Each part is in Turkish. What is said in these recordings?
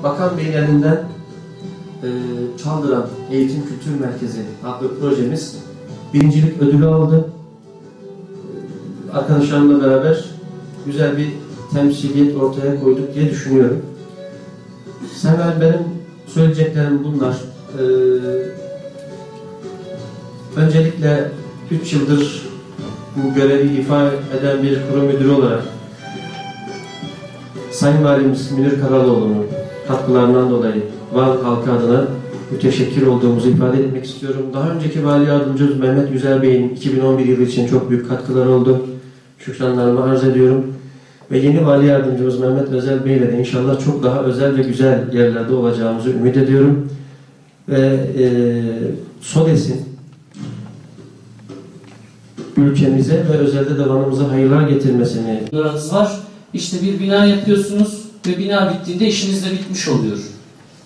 Bakan Bey'in elinden Çaldıran Eğitim Kültür Merkezi adlı projemiz birincilik ödülü aldı. Arkadaşlarımla beraber güzel bir temsiliyet ortaya koyduk diye düşünüyorum. Benim söyleyeceklerim bunlar. Öncelikle 3 yıldır bu görevi ifa eden bir kurum müdürü olarak Sayın Valimiz Münir Karaloğlu'nun katkılarından dolayı Van halkı adına müteşekkir olduğumuzu ifade etmek istiyorum. Daha önceki Vali Yardımcımız Mehmet Güzel Bey'in 2011 yılı için çok büyük katkıları oldu. Şükranlarımı arz ediyorum. Ve yeni Vali Yardımcımız Mehmet Özel Bey ile de inşallah çok daha özel ve güzel yerlerde olacağımızı ümit ediyorum. Ve SODES'in ülkemize ve özellikle de Van'ımıza hayırlar getirmesini var. İşte bir bina yapıyorsunuz ve bina bittiğinde işiniz de bitmiş oluyor.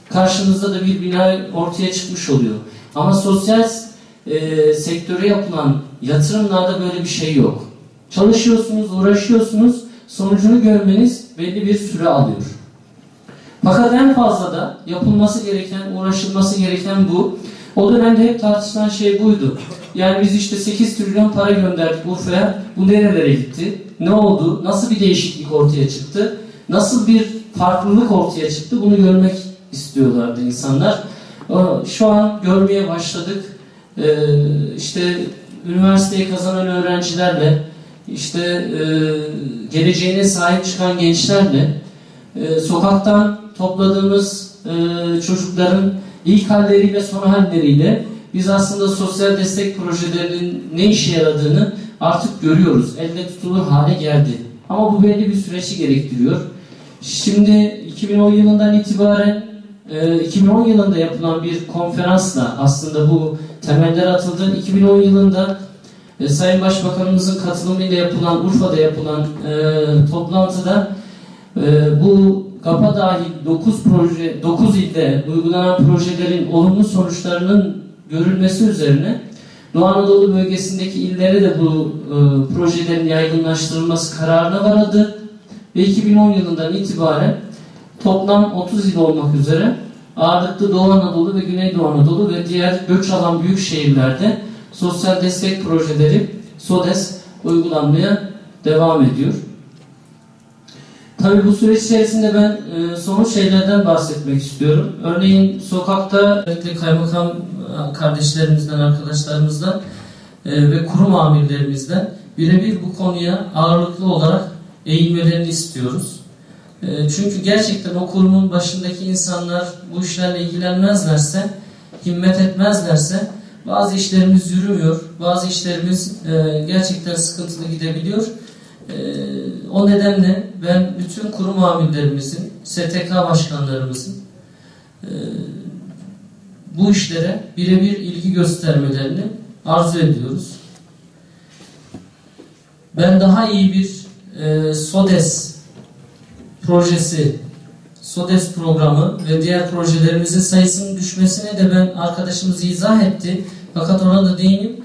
Karşınızda da bir bina ortaya çıkmış oluyor. Ama sosyal sektöre yapılan yatırımlarda böyle bir şey yok. Çalışıyorsunuz, uğraşıyorsunuz, sonucunu görmeniz belli bir süre alıyor. Fakat en fazla da yapılması gereken, uğraşılması gereken bu. O dönemde hep tartışılan şey buydu. Yani biz işte 8 trilyon para gönderdik Urfa'ya, bu nerelere gitti, ne oldu, nasıl bir değişiklik ortaya çıktı, nasıl bir farklılık ortaya çıktı, bunu görmek istiyorlardı insanlar. Şu an görmeye başladık. İşte üniversiteyi kazanan öğrencilerle, işte geleceğine sahip çıkan gençlerle, sokaktan topladığımız çocukların ilk halleriyle son halleriyle biz aslında sosyal destek projelerinin ne işe yaradığını artık görüyoruz. Elle tutulur hale geldi. Ama bu belli bir süreci gerektiriyor. Şimdi 2010 yılından itibaren 2010 yılında yapılan bir konferansla aslında bu temeller atıldı. 2010 yılında Sayın Başbakanımızın katılımıyla yapılan, Urfa'da yapılan toplantıda bu GAP'a dahil 9 ilde uygulanan projelerin olumlu sonuçlarının görülmesi üzerine Doğu Anadolu bölgesindeki illere de bu projelerin yaygınlaştırılması kararına varıldı. Ve 2010 yılından itibaren toplam 30 il olmak üzere ağırlıklı Doğu Anadolu ve Güneydoğu Anadolu ve diğer göç alan büyük şehirlerde sosyal destek projeleri SODES uygulanmaya devam ediyor. Tabii bu süreç içerisinde ben somut şeylerden bahsetmek istiyorum. Örneğin sokakta kaymakam kardeşlerimizden, arkadaşlarımızdan ve kurum amirlerimizden birebir bu konuya ağırlıklı olarak eğilmelerini istiyoruz. Çünkü gerçekten o kurumun başındaki insanlar bu işlerle ilgilenmezlerse, himmet etmezlerse bazı işlerimiz yürümüyor, bazı işlerimiz gerçekten sıkıntılı gidebiliyor. O nedenle ben bütün kurum amirlerimizin, STK başkanlarımızın bu işlere birebir ilgi göstermelerini arzu ediyoruz. Ben daha iyi bir SODES projesi, SODES programı ve diğer projelerimizin sayısının düşmesine de ben arkadaşımız izah etti. Fakat ona da değineyim.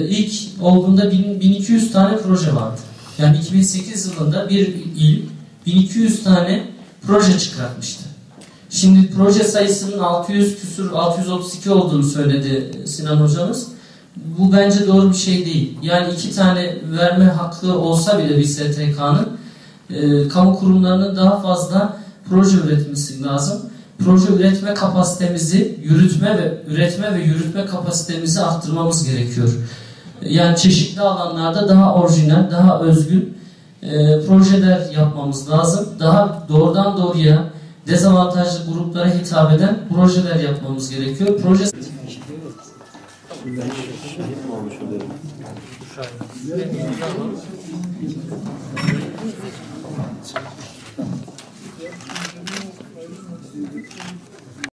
İlk olduğunda 1200 tane proje vardı. Yani 2008 yılında bir il 1200 tane proje çıkartmıştı. Şimdi proje sayısının 600 küsur 632 olduğunu söyledi Sinan hocamız. Bu bence doğru bir şey değil. Yani 2 tane verme hakkı olsa bile bir STK'nın kamu kurumlarının daha fazla proje üretmesi lazım. Proje üretme kapasitemizi, üretme ve yürütme kapasitemizi arttırmamız gerekiyor. Yani çeşitli alanlarda daha orijinal, daha özgün projeler yapmamız lazım. Daha doğrudan doğruya dezavantajlı gruplara hitap eden projeler yapmamız gerekiyor. Proje